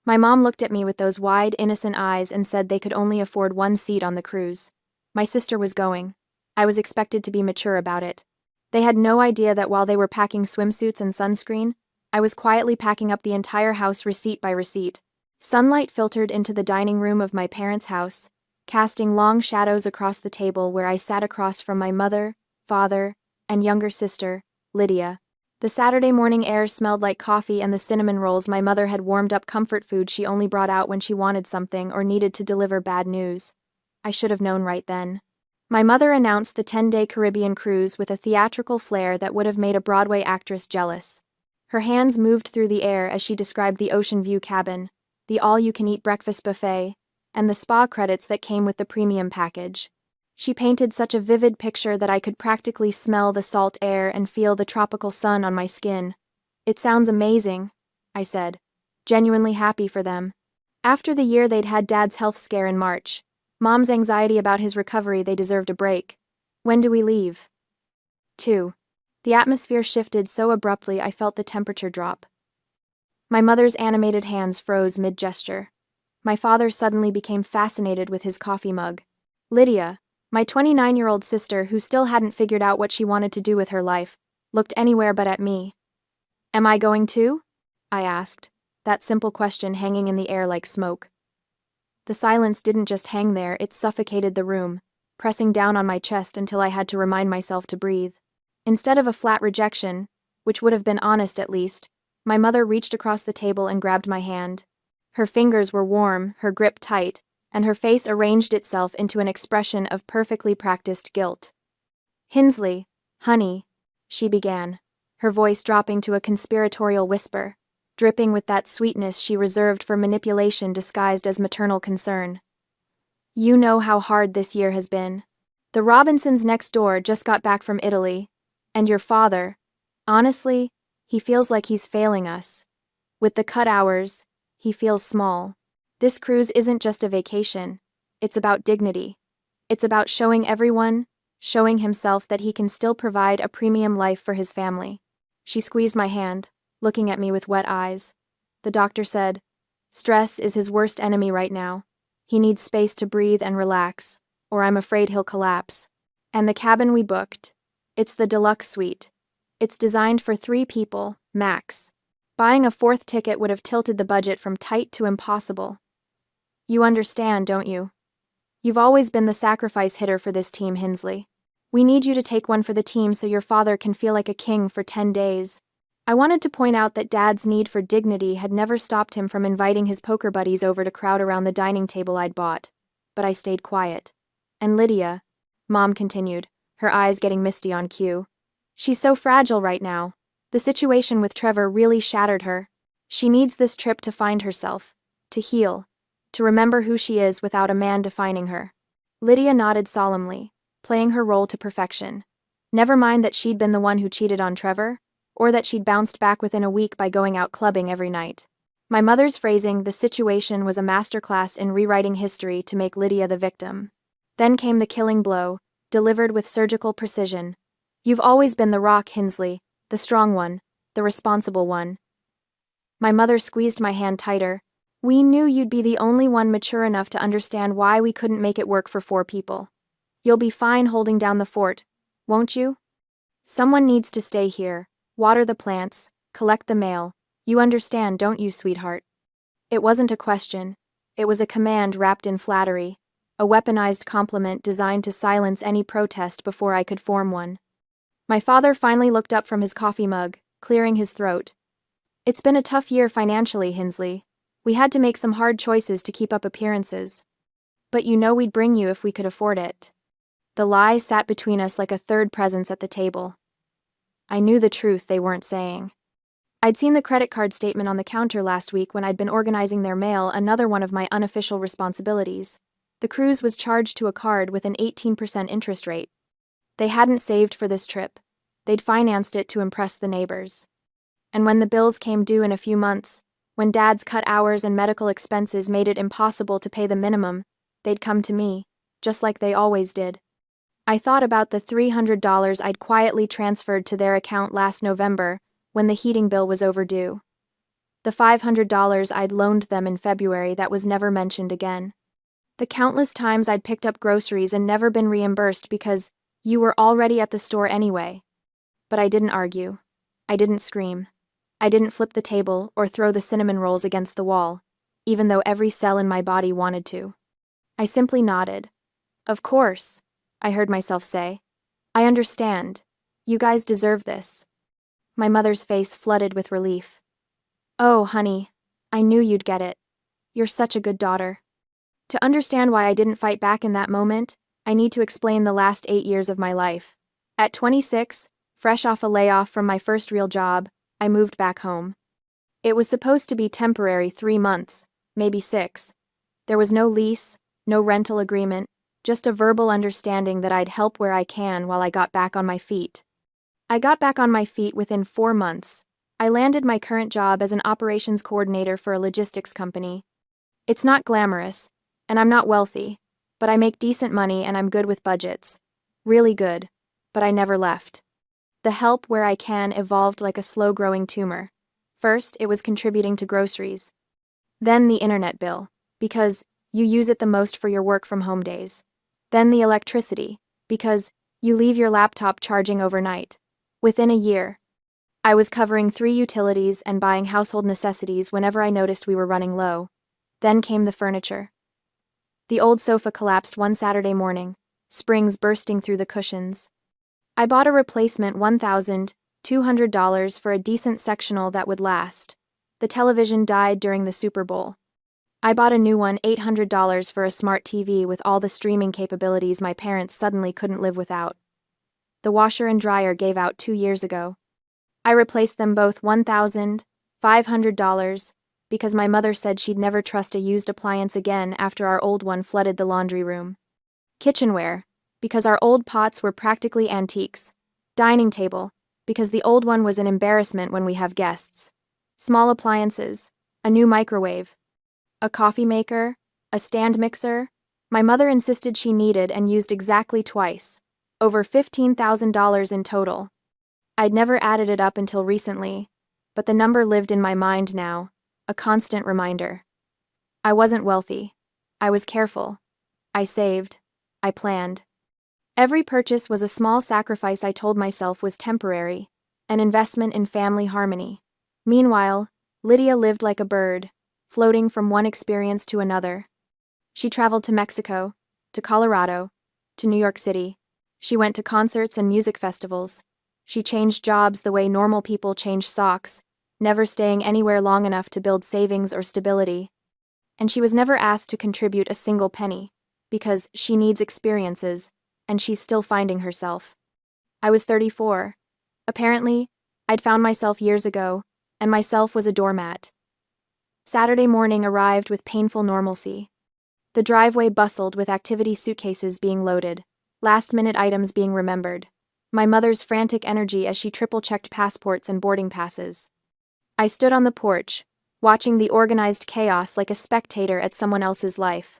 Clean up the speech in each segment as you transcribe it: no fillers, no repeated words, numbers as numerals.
My mom looked at me with those wide, innocent eyes and said they could only afford one seat on the cruise. My sister was going. I was expected to be mature about it. They had no idea that while they were packing swimsuits and sunscreen, I was quietly packing up the entire house receipt by receipt. Sunlight filtered into the dining room of my parents' house, casting long shadows across the table where I sat across from my mother, father, and younger sister, Lydia. The Saturday morning air smelled like coffee and the cinnamon rolls my mother had warmed up, comfort food she only brought out when she wanted something or needed to deliver bad news. I should have known right then. My mother announced the 10-day Caribbean cruise with a theatrical flair that would have made a Broadway actress jealous. Her hands moved through the air as she described the ocean view cabin, the all-you-can-eat breakfast buffet, and the spa credits that came with the premium package. She painted such a vivid picture that I could practically smell the salt air and feel the tropical sun on my skin. "It sounds amazing," I said, genuinely happy for them. After the year they'd had Dad's health scare in March, Mom's anxiety about his recovery, they deserved a break. "When do we leave?" 2. The atmosphere shifted so abruptly I felt the temperature drop. My mother's animated hands froze mid-gesture. My father suddenly became fascinated with his coffee mug. Lydia, my 29-year-old sister who still hadn't figured out what she wanted to do with her life, looked anywhere but at me. "Am I going too?" I asked, that simple question hanging in the air like smoke. The silence didn't just hang there, it suffocated the room, pressing down on my chest until I had to remind myself to breathe. Instead of a flat rejection, which would have been honest at least, my mother reached across the table and grabbed my hand. Her fingers were warm, her grip tight, and her face arranged itself into an expression of perfectly practiced guilt. "Hinsley, honey," she began, her voice dropping to a conspiratorial whisper, dripping with that sweetness she reserved for manipulation disguised as maternal concern. "You know how hard this year has been. The Robinsons next door just got back from Italy, and your father, honestly, he feels like he's failing us. With the cut hours, he feels small. This cruise isn't just a vacation. It's about dignity. It's about showing everyone, showing himself that he can still provide a premium life for his family." She squeezed my hand, looking at me with wet eyes. "The doctor said, stress is his worst enemy right now. He needs space to breathe and relax, or I'm afraid he'll collapse. And the cabin we booked, it's the deluxe suite. It's designed for 3 people, max. Buying a 4th ticket would have tilted the budget from tight to impossible. You understand, don't you? You've always been the sacrifice hitter for this team, Hinsley. We need you to take one for the team so your father can feel like a king for 10 days. I wanted to point out that Dad's need for dignity had never stopped him from inviting his poker buddies over to crowd around the dining table I'd bought, but I stayed quiet. "And Lydia," Mom continued, her eyes getting misty on cue. "She's so fragile right now. The situation with Trevor really shattered her. She needs this trip to find herself, to heal, to remember who she is without a man defining her." Lydia nodded solemnly, playing her role to perfection. Never mind that she'd been the one who cheated on Trevor, or that she'd bounced back within a week by going out clubbing every night. My mother's phrasing, "the situation," was a masterclass in rewriting history to make Lydia the victim. Then came the killing blow, delivered with surgical precision. "You've always been the rock, Hinsley, the strong one, the responsible one." My mother squeezed my hand tighter. "We knew you'd be the only one mature enough to understand why we couldn't make it work for 4 people. You'll be fine holding down the fort, won't you? Someone needs to stay here, water the plants, collect the mail. You understand, don't you, sweetheart?" It wasn't a question. It was a command wrapped in flattery, a weaponized compliment designed to silence any protest before I could form one. My father finally looked up from his coffee mug, clearing his throat. "It's been a tough year financially, Hinsley. We had to make some hard choices to keep up appearances. But you know we'd bring you if we could afford it." The lie sat between us like a third presence at the table. I knew the truth they weren't saying. I'd seen the credit card statement on the counter last week when I'd been organizing their mail, another one of my unofficial responsibilities. The cruise was charged to a card with an 18% interest rate. They hadn't saved for this trip. They'd financed it to impress the neighbors. And when the bills came due in a few months, when Dad's cut hours and medical expenses made it impossible to pay the minimum, they'd come to me, just like they always did. I thought about the $300 I'd quietly transferred to their account last November when the heating bill was overdue. The $500 I'd loaned them in February that was never mentioned again. The countless times I'd picked up groceries and never been reimbursed because you were already at the store anyway. But I didn't argue. I didn't scream. I didn't flip the table or throw the cinnamon rolls against the wall, even though every cell in my body wanted to. I simply nodded. Of course, I heard myself say. I understand. You guys deserve this. My mother's face flooded with relief. Oh, honey, I knew you'd get it. You're such a good daughter. To understand why I didn't fight back in that moment, I need to explain the last 8 years of my life. At 26, fresh off a layoff from my first real job, I moved back home. It was supposed to be temporary 3 months, maybe 6. There was no lease, no rental agreement, just a verbal understanding that I'd help where I can while I got back on my feet. I got back on my feet within 4 months. I landed my current job as an operations coordinator for a logistics company. It's not glamorous, and I'm not wealthy, but I make decent money and I'm good with budgets. Really good, but I never left. The help where I can evolved like a slow-growing tumor. First, it was contributing to groceries. Then the internet bill, because you use it the most for your work-from-home days. Then the electricity, because you leave your laptop charging overnight. Within a year, I was covering 3 utilities and buying household necessities whenever I noticed we were running low. Then came the furniture. The old sofa collapsed one Saturday morning, springs bursting through the cushions. I bought a replacement $1,200 for a decent sectional that would last. The television died during the Super Bowl. I bought a new one $800 for a smart TV with all the streaming capabilities my parents suddenly couldn't live without. The washer and dryer gave out 2 years ago. I replaced them both $1,500 because my mother said she'd never trust a used appliance again after our old one flooded the laundry room. Kitchenware, because our old pots were practically antiques. Dining table, because the old one was an embarrassment when we have guests. Small appliances, a new microwave, a coffee maker, a stand mixer. My mother insisted she needed and used exactly twice. Over $15,000 in total. I'd never added it up until recently, but the number lived in my mind now, a constant reminder. I wasn't wealthy. I was careful. I saved. I planned. Every purchase was a small sacrifice I told myself was temporary, an investment in family harmony. Meanwhile, Lydia lived like a bird, floating from one experience to another. She traveled to Mexico, to Colorado, to New York City. She went to concerts and music festivals. She changed jobs the way normal people change socks, never staying anywhere long enough to build savings or stability. And she was never asked to contribute a single penny, because she needs experiences, and she's still finding herself. I was 34. Apparently, I'd found myself years ago, and myself was a doormat. Saturday morning arrived with painful normalcy. The driveway bustled with activity suitcases being loaded, last-minute items being remembered. My mother's frantic energy as she triple-checked passports and boarding passes. I stood on the porch, watching the organized chaos like a spectator at someone else's life.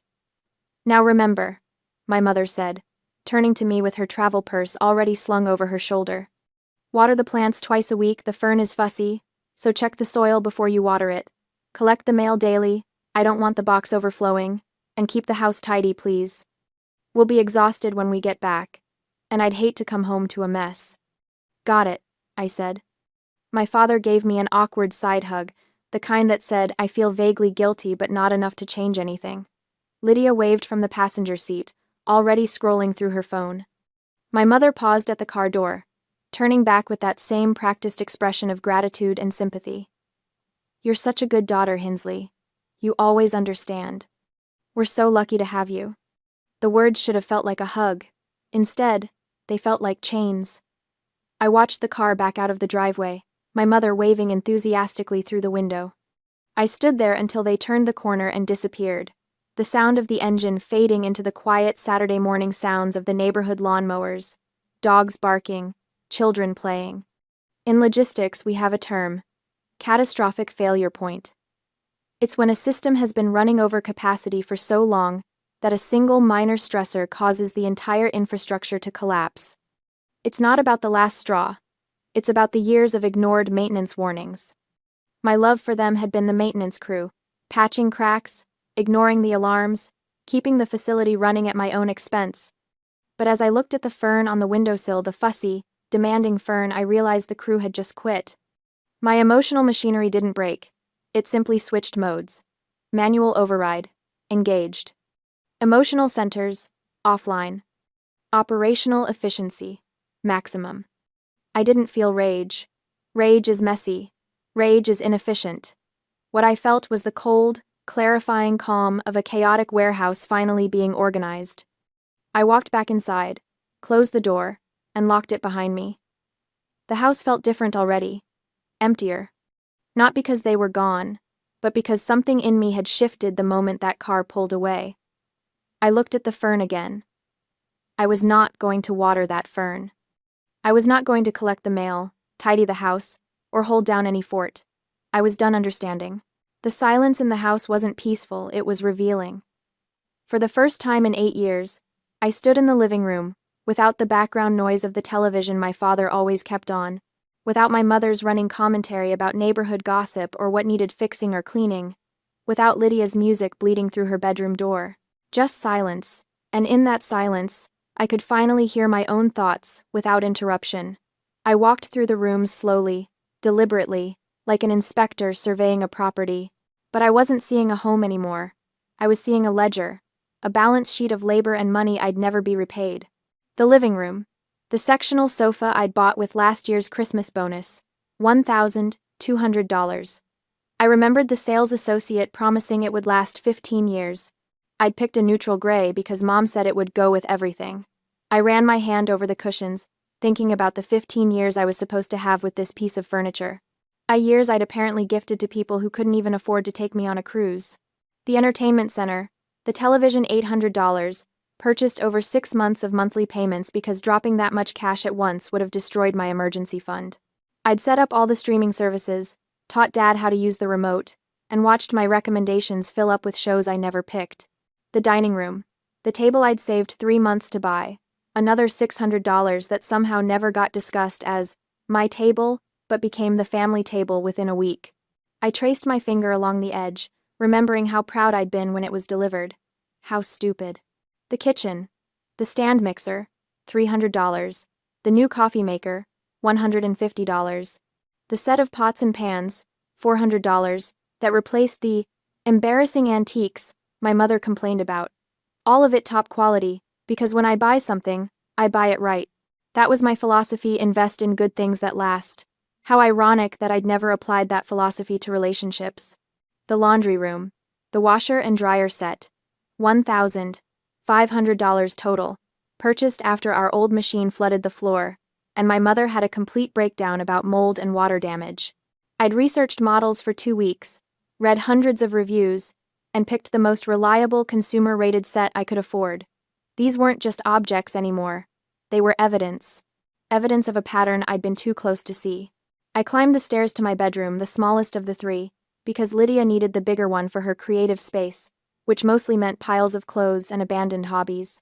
Now remember, my mother said, turning to me with her travel purse already slung over her shoulder. Water the plants twice a week, the fern is fussy, so check the soil before you water it. Collect the mail daily, I don't want the box overflowing, and keep the house tidy, please. We'll be exhausted when we get back, and I'd hate to come home to a mess. Got it, I said. My father gave me an awkward side hug, the kind that said, I feel vaguely guilty but not enough to change anything. Lydia waved from the passenger seat, already scrolling through her phone. My mother paused at the car door, turning back with that same practiced expression of gratitude and sympathy. You're such a good daughter, Hinsley. You always understand. We're so lucky to have you. The words should have felt like a hug. Instead, they felt like chains. I watched the car back out of the driveway, my mother waving enthusiastically through the window. I stood there until they turned the corner and disappeared, the sound of the engine fading into the quiet Saturday morning sounds of the neighborhood lawnmowers, dogs barking, children playing. In logistics, we have a term, catastrophic failure point. It's when a system has been running over capacity for so long that a single minor stressor causes the entire infrastructure to collapse. It's not about the last straw. It's about the years of ignored maintenance warnings. My love for them had been the maintenance crew, patching cracks, ignoring the alarms, keeping the facility running at my own expense. But as I looked at the fern on the windowsill, the fussy, demanding fern, I realized the crew had just quit. My emotional machinery didn't break. It simply switched modes. Manual override. Engaged. Emotional centers. Offline. Operational efficiency. Maximum. I didn't feel rage. Rage is messy. Rage is inefficient. What I felt was the cold, clarifying calm of a chaotic warehouse finally being organized. I walked back inside, closed the door, and locked it behind me. The house felt different already. Emptier. Not because they were gone, but because something in me had shifted the moment that car pulled away. I looked at the fern again. I was not going to water that fern. I was not going to collect the mail, tidy the house, or hold down any fort. I was done understanding. The silence in the house wasn't peaceful, it was revealing. For the first time in 8 years, I stood in the living room, without the background noise of the television my father always kept on, without my mother's running commentary about neighborhood gossip or what needed fixing or cleaning, without Lydia's music bleeding through her bedroom door. Just silence, and in that silence, I could finally hear my own thoughts, without interruption. I walked through the rooms slowly, deliberately, like an inspector surveying a property. But I wasn't seeing a home anymore. I was seeing a ledger, a balance sheet of labor and money I'd never be repaid. The living room. The sectional sofa I'd bought with last year's Christmas bonus, $1,200. I remembered the sales associate promising it would last 15 years. I'd picked a neutral gray because Mom said it would go with everything. I ran my hand over the cushions, thinking about the 15 years I was supposed to have with this piece of furniture. Years I'd apparently gifted to people who couldn't even afford to take me on a cruise. The entertainment center, the television $800, purchased over 6 months of monthly payments because dropping that much cash at once would have destroyed my emergency fund. I'd set up all the streaming services, taught Dad how to use the remote, and watched my recommendations fill up with shows I never picked. The dining room, the table I'd saved 3 months to buy, another $600 that somehow never got discussed as my table, but became the family table within a week. I traced my finger along the edge, remembering how proud I'd been when it was delivered. How stupid. The kitchen. The stand mixer, $300. The new coffee maker, $150. The set of pots and pans, $400, that replaced the embarrassing antiques my mother complained about. All of it top quality, because when I buy something, I buy it right. That was my philosophy: invest in good things that last. How ironic that I'd never applied that philosophy to relationships. The laundry room. The washer and dryer set. $1,500 total. Purchased after our old machine flooded the floor, and my mother had a complete breakdown about mold and water damage. I'd researched models for 2 weeks, read hundreds of reviews, and picked the most reliable consumer-rated set I could afford. These weren't just objects anymore. They were evidence. Evidence of a pattern I'd been too close to see. I climbed the stairs to my bedroom, the smallest of the 3, because Lydia needed the bigger one for her creative space, which mostly meant piles of clothes and abandoned hobbies.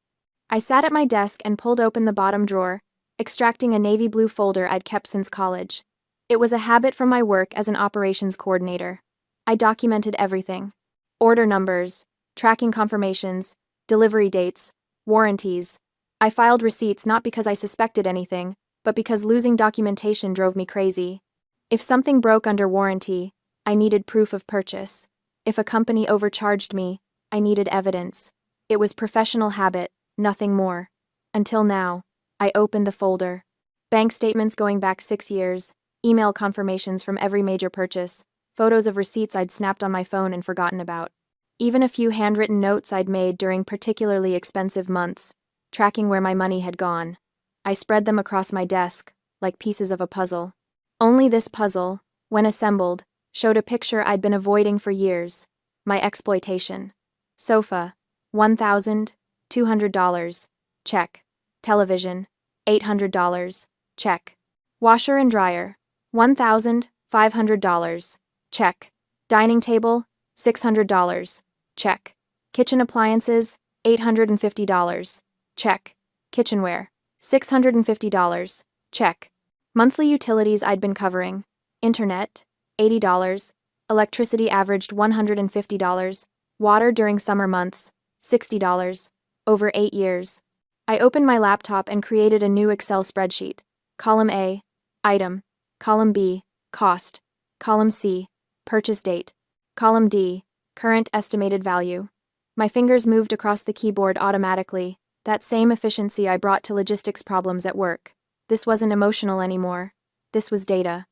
I sat at my desk and pulled open the bottom drawer, extracting a navy blue folder I'd kept since college. It was a habit from my work as an operations coordinator. I documented everything. Order numbers, tracking confirmations, delivery dates, warranties. I filed receipts not because I suspected anything, but because losing documentation drove me crazy. If something broke under warranty, I needed proof of purchase. If a company overcharged me, I needed evidence. It was professional habit, nothing more. Until now, I opened the folder. Bank statements going back 6 years, email confirmations from every major purchase, photos of receipts I'd snapped on my phone and forgotten about. Even a few handwritten notes I'd made during particularly expensive months, tracking where my money had gone. I spread them across my desk, like pieces of a puzzle. Only this puzzle, when assembled, showed a picture I'd been avoiding for years: my exploitation. Sofa, $1,200, check. Television, $800, check. Washer and dryer, $1,500, check. Dining table, $600, check. Kitchen appliances, $850, check. Kitchenware, $650, check. Monthly utilities I'd been covering: internet, $80, electricity averaged $150, water during summer months, $60, over 8 years. I opened my laptop and created a new Excel spreadsheet. Column A, item. Column B, cost. Column C, purchase date. Column D, current estimated value. My fingers moved across the keyboard automatically, that same efficiency I brought to logistics problems at work. This wasn't emotional anymore. This was data.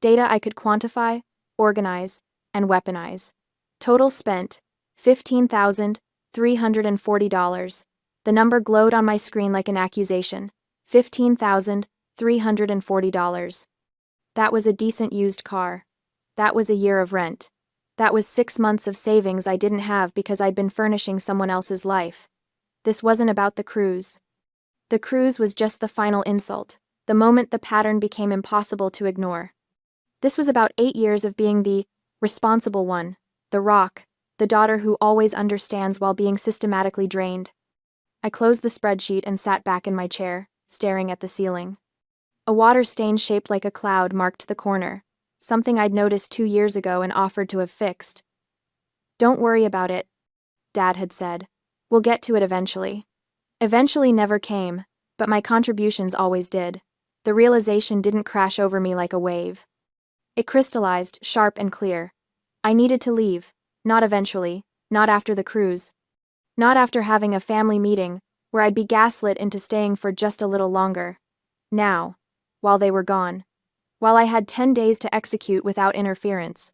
Data I could quantify, organize, and weaponize. Total spent, $15,340. The number glowed on my screen like an accusation. $15,340. That was a decent used car. That was a year of rent. That was 6 months of savings I didn't have because I'd been furnishing someone else's life. This wasn't about the cruise. The cruise was just the final insult, the moment the pattern became impossible to ignore. This was about 8 years of being the responsible one, the rock, the daughter who always understands while being systematically drained. I closed the spreadsheet and sat back in my chair, staring at the ceiling. A water stain shaped like a cloud marked the corner, something I'd noticed 2 years ago and offered to have fixed. "Don't worry about it," Dad had said. "We'll get to it eventually." Eventually never came, but my contributions always did. The realization didn't crash over me like a wave. It crystallized, sharp and clear. I needed to leave, not eventually, not after the cruise. Not after having a family meeting, where I'd be gaslit into staying for just a little longer. Now, while they were gone. While I had 10 days to execute without interference.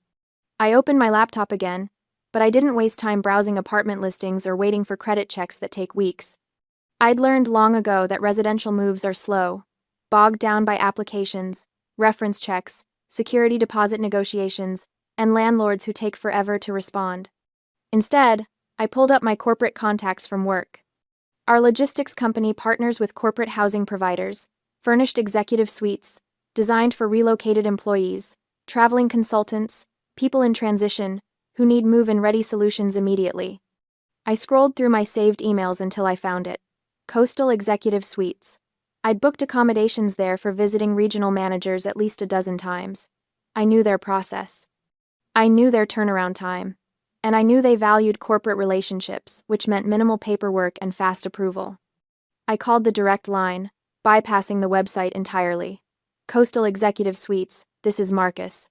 I opened my laptop again, but I didn't waste time browsing apartment listings or waiting for credit checks that take weeks. I'd learned long ago that residential moves are slow, bogged down by applications, reference checks, security deposit negotiations, and landlords who take forever to respond. Instead, I pulled up my corporate contacts from work. Our logistics company partners with corporate housing providers, furnished executive suites, designed for relocated employees, traveling consultants, people in transition, who need move-in-ready solutions immediately. I scrolled through my saved emails until I found it. Coastal Executive Suites. I'd booked accommodations there for visiting regional managers at least a dozen times. I knew their process. I knew their turnaround time. And I knew they valued corporate relationships, which meant minimal paperwork and fast approval. I called the direct line, bypassing the website entirely. "Coastal Executive Suites, this is Marcus."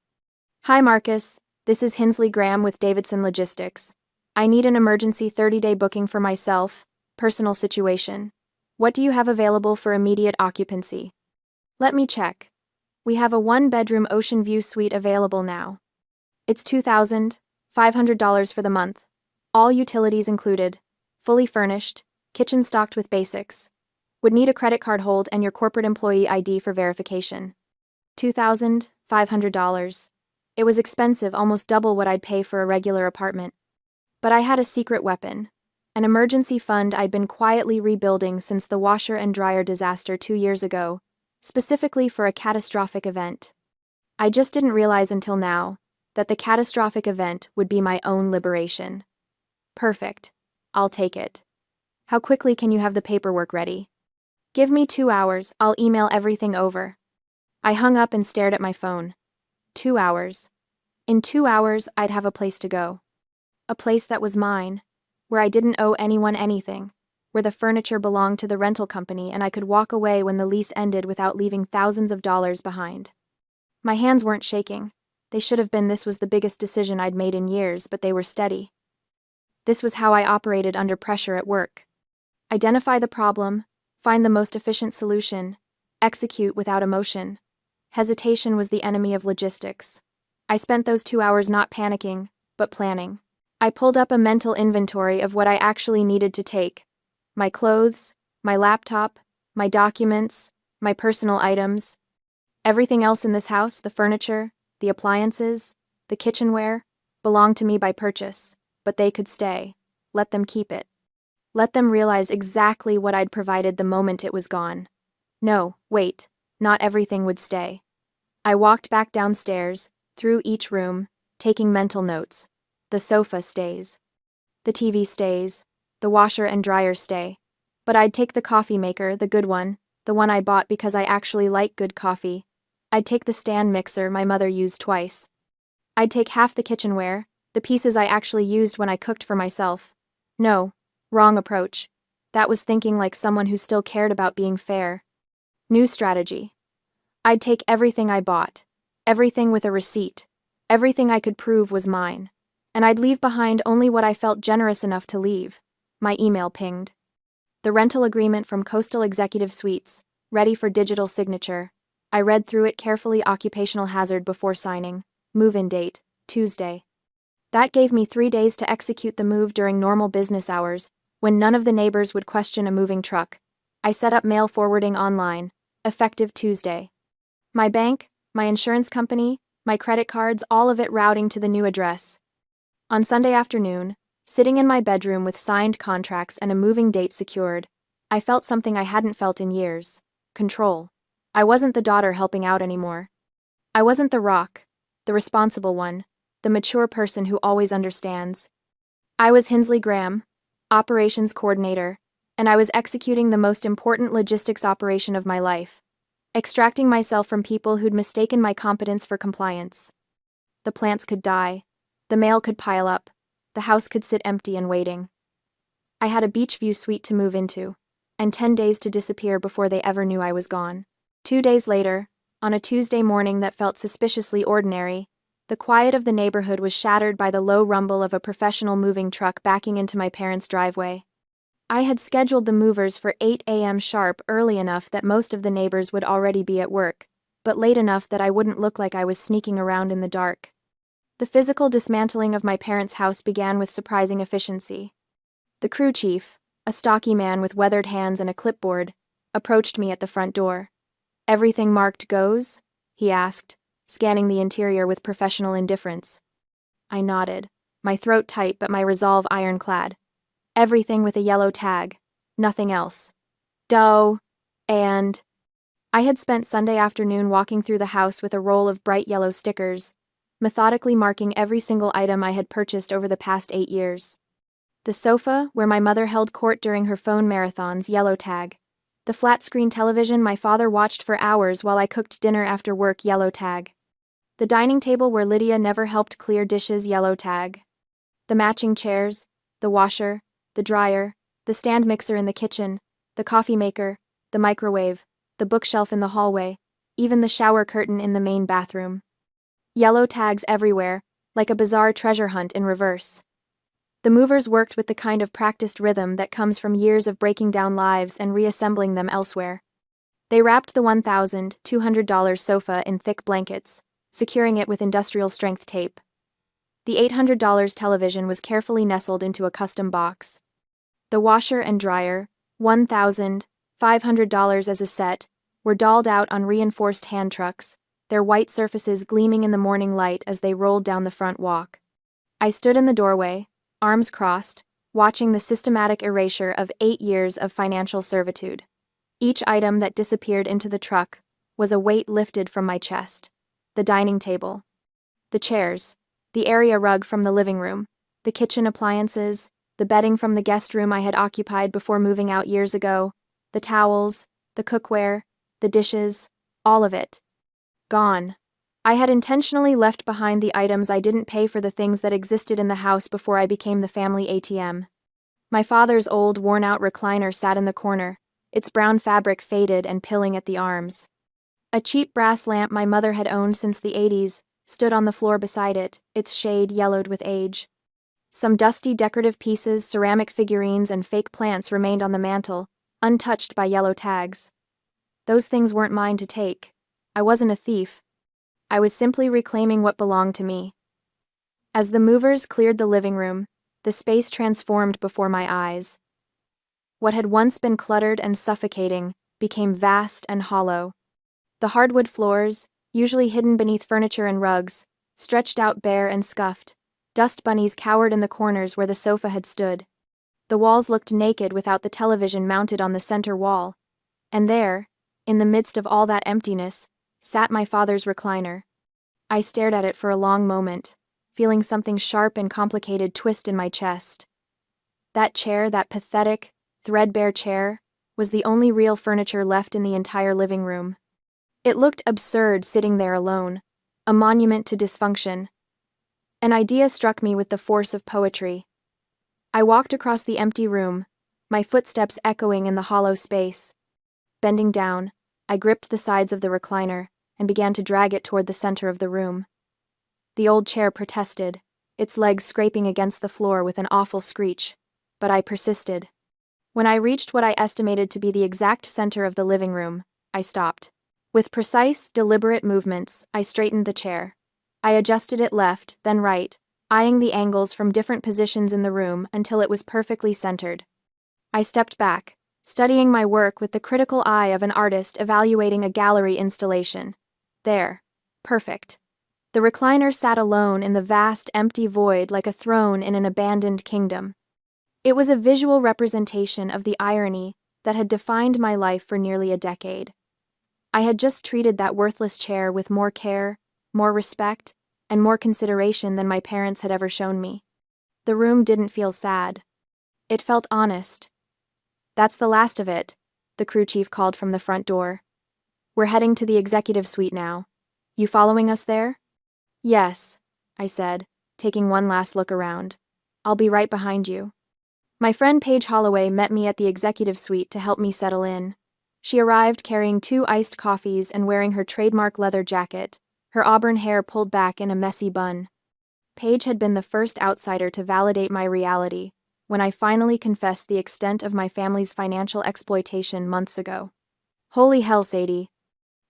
"Hi Marcus, this is Hinsley Graham with Davidson Logistics. I need an emergency 30-day booking for myself, personal situation. What do you have available for immediate occupancy?" "Let me check. We have a 1-bedroom ocean view suite available now. It's $2,500 for the month. All utilities included. Fully furnished, kitchen stocked with basics. Would need a credit card hold and your corporate employee ID for verification. $2,500. It was expensive, almost double what I'd pay for a regular apartment. But I had a secret weapon. An emergency fund I'd been quietly rebuilding since the washer and dryer disaster 2 years ago, specifically for a catastrophic event. I just didn't realize until now that the catastrophic event would be my own liberation. Perfect. I'll take it. How quickly can you have the paperwork ready? Give me 2 hours, I'll email everything over. I hung up and stared at my phone. 2 hours. In 2 hours, I'd have a place to go. A place that was mine, where I didn't owe anyone anything, where the furniture belonged to the rental company and I could walk away when the lease ended without leaving thousands of dollars behind. My hands weren't shaking. They should have been. This was the biggest decision I'd made in years, but they were steady. This was how I operated under pressure at work. Identify the problem, find the most efficient solution, execute without emotion. Hesitation was the enemy of logistics. I spent those 2 hours not panicking, but planning. I pulled up a mental inventory of what I actually needed to take. My clothes, my laptop, my documents, my personal items. Everything else in this house, the furniture, the appliances, the kitchenware, belonged to me by purchase, but they could stay. Let them keep it. Let them realize exactly what I'd provided the moment it was gone. No, wait, not everything would stay. I walked back downstairs, through each room, taking mental notes. The sofa stays. The TV stays. The washer and dryer stay. But I'd take the coffee maker, the good one, the one I bought because I actually like good coffee. I'd take the stand mixer my mother used twice. I'd take half the kitchenware, the pieces I actually used when I cooked for myself. No, wrong approach. That was thinking like someone who still cared about being fair. New strategy. I'd take everything I bought, everything with a receipt, everything I could prove was mine, and I'd leave behind only what I felt generous enough to leave. My email pinged. The rental agreement from Coastal Executive Suites, ready for digital signature. I read through it carefully, occupational hazard before signing. Move-in date, Tuesday. That gave me 3 days to execute the move during normal business hours, when none of the neighbors would question a moving truck. I set up mail forwarding online, effective Tuesday. My bank, my insurance company, my credit cards, all of it routing to the new address. On Sunday afternoon, sitting in my bedroom with signed contracts and a moving date secured, I felt something I hadn't felt in years. Control. I wasn't the daughter helping out anymore. I wasn't the rock, the responsible one, the mature person who always understands. I was Hinsley Graham, operations coordinator, and I was executing the most important logistics operation of my life, extracting myself from people who'd mistaken my competence for compliance. The plants could die, the mail could pile up, the house could sit empty and waiting. I had a beach view suite to move into, and 10 days to disappear before they ever knew I was gone. 2 days later, on a Tuesday morning that felt suspiciously ordinary, the quiet of the neighborhood was shattered by the low rumble of a professional moving truck backing into my parents' driveway. I had scheduled the movers for 8 a.m. sharp, early enough that most of the neighbors would already be at work, but late enough that I wouldn't look like I was sneaking around in the dark. The physical dismantling of my parents' house began with surprising efficiency. The crew chief, a stocky man with weathered hands and a clipboard, approached me at the front door. "Everything marked goes?" he asked, scanning the interior with professional indifference. I nodded, my throat tight but my resolve ironclad. Everything with a yellow tag, nothing else. Dough, and... I had spent Sunday afternoon walking through the house with a roll of bright yellow stickers, methodically marking every single item I had purchased over the past 8 years. The sofa, where my mother held court during her phone marathons, yellow tag. The flat-screen television my father watched for hours while I cooked dinner after work, yellow tag. The dining table where Lydia never helped clear dishes, yellow tag. The matching chairs, the washer, the dryer, the stand mixer in the kitchen, the coffee maker, the microwave, the bookshelf in the hallway, even the shower curtain in the main bathroom. Yellow tags everywhere, like a bizarre treasure hunt in reverse. The movers worked with the kind of practiced rhythm that comes from years of breaking down lives and reassembling them elsewhere. They wrapped the $1,200 sofa in thick blankets, securing it with industrial-strength tape. The $800 television was carefully nestled into a custom box. The washer and dryer, $1,500 as a set, were dolled out on reinforced hand trucks, their white surfaces gleaming in the morning light as they rolled down the front walk. I stood in the doorway, arms crossed, watching the systematic erasure of 8 years of financial servitude. Each item that disappeared into the truck was a weight lifted from my chest. The dining table, the chairs, the area rug from the living room, the kitchen appliances, the bedding from the guest room I had occupied before moving out years ago, the towels, the cookware, the dishes, all of it. Gone. I had intentionally left behind the items I didn't pay for, the things that existed in the house before I became the family ATM. My father's old, worn-out recliner sat in the corner, its brown fabric faded and pilling at the arms. A cheap brass lamp my mother had owned since the 80s stood on the floor beside it, its shade yellowed with age. Some dusty decorative pieces, ceramic figurines, and fake plants remained on the mantel, untouched by yellow tags. Those things weren't mine to take. I wasn't a thief. I was simply reclaiming what belonged to me. As the movers cleared the living room, the space transformed before my eyes. What had once been cluttered and suffocating became vast and hollow. The hardwood floors, usually hidden beneath furniture and rugs, stretched out bare and scuffed. Dust bunnies cowered in the corners where the sofa had stood. The walls looked naked without the television mounted on the center wall. And there, in the midst of all that emptiness, sat my father's recliner. I stared at it for a long moment, feeling something sharp and complicated twist in my chest. That chair, that pathetic, threadbare chair, was the only real furniture left in the entire living room. It looked absurd sitting there alone, a monument to dysfunction, An idea struck me with the force of poetry. I walked across the empty room, my footsteps echoing in the hollow space. Bending down, I gripped the sides of the recliner and began to drag it toward the center of the room. The old chair protested, its legs scraping against the floor with an awful screech, but I persisted. When I reached what I estimated to be the exact center of the living room, I stopped. With precise, deliberate movements, I straightened the chair. I adjusted it left, then right, eyeing the angles from different positions in the room until it was perfectly centered. I stepped back, studying my work with the critical eye of an artist evaluating a gallery installation. There. Perfect. The recliner sat alone in the vast, empty void like a throne in an abandoned kingdom. It was a visual representation of the irony that had defined my life for nearly a decade. I had just treated that worthless chair with more care, more respect, and more consideration than my parents had ever shown me. The room didn't feel sad. It felt honest. "That's the last of it," the crew chief called from the front door. "We're heading to the executive suite now. You following us there?" "Yes," I said, taking one last look around. "I'll be right behind you." My friend Paige Holloway met me at the executive suite to help me settle in. She arrived carrying 2 iced coffees and wearing her trademark leather jacket, her auburn hair pulled back in a messy bun. Paige had been the first outsider to validate my reality when I finally confessed the extent of my family's financial exploitation months ago. "Holy hell, Sadie,"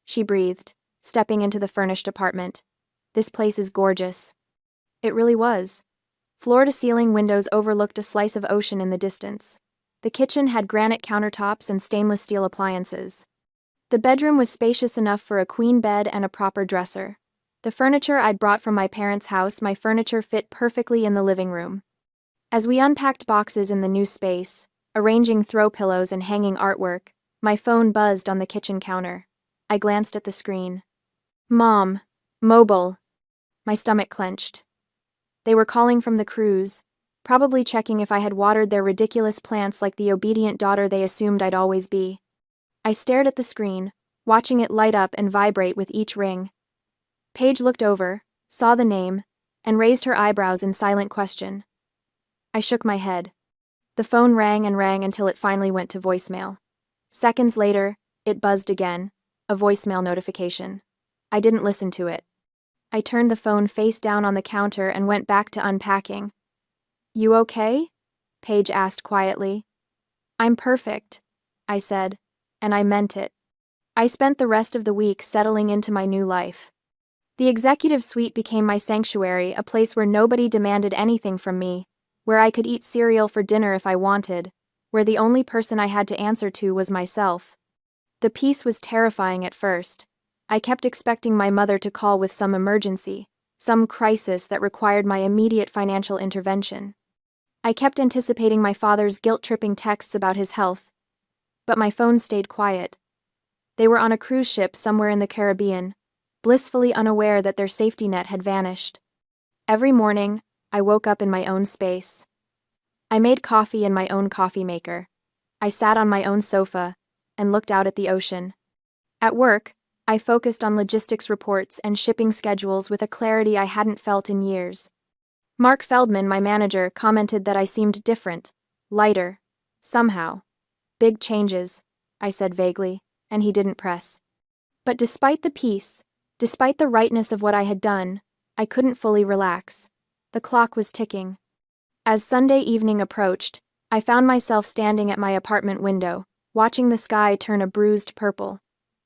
she breathed, stepping into the furnished apartment. "This place is gorgeous." It really was. Floor-to-ceiling windows overlooked a slice of ocean in the distance. The kitchen had granite countertops and stainless steel appliances. The bedroom was spacious enough for a queen bed and a proper dresser. The furniture I'd brought from my parents' house, my furniture fit perfectly in the living room. As we unpacked boxes in the new space, arranging throw pillows and hanging artwork, my phone buzzed on the kitchen counter. I glanced at the screen. "Mom. Mobile." My stomach clenched. They were calling from the cruise, probably checking if I had watered their ridiculous plants like the obedient daughter they assumed I'd always be. I stared at the screen, watching it light up and vibrate with each ring. Paige looked over, saw the name, and raised her eyebrows in silent question. I shook my head. The phone rang and rang until it finally went to voicemail. Seconds later, it buzzed again, a voicemail notification. I didn't listen to it. I turned the phone face down on the counter and went back to unpacking. "You okay?" Paige asked quietly. "I'm perfect," I said, and I meant it. I spent the rest of the week settling into my new life. The executive suite became my sanctuary, a place where nobody demanded anything from me, where I could eat cereal for dinner if I wanted, where the only person I had to answer to was myself. The peace was terrifying at first. I kept expecting my mother to call with some emergency, some crisis that required my immediate financial intervention. I kept anticipating my father's guilt-tripping texts about his health, but my phone stayed quiet. They were on a cruise ship somewhere in the Caribbean, blissfully unaware that their safety net had vanished. Every morning, I woke up in my own space. I made coffee in my own coffee maker. I sat on my own sofa and looked out at the ocean. At work, I focused on logistics reports and shipping schedules with a clarity I hadn't felt in years. Mark Feldman, my manager, commented that I seemed different, lighter, somehow. "Big changes," I said vaguely, and he didn't press. But despite the peace, despite the rightness of what I had done, I couldn't fully relax. The clock was ticking. As Sunday evening approached, I found myself standing at my apartment window, watching the sky turn a bruised purple.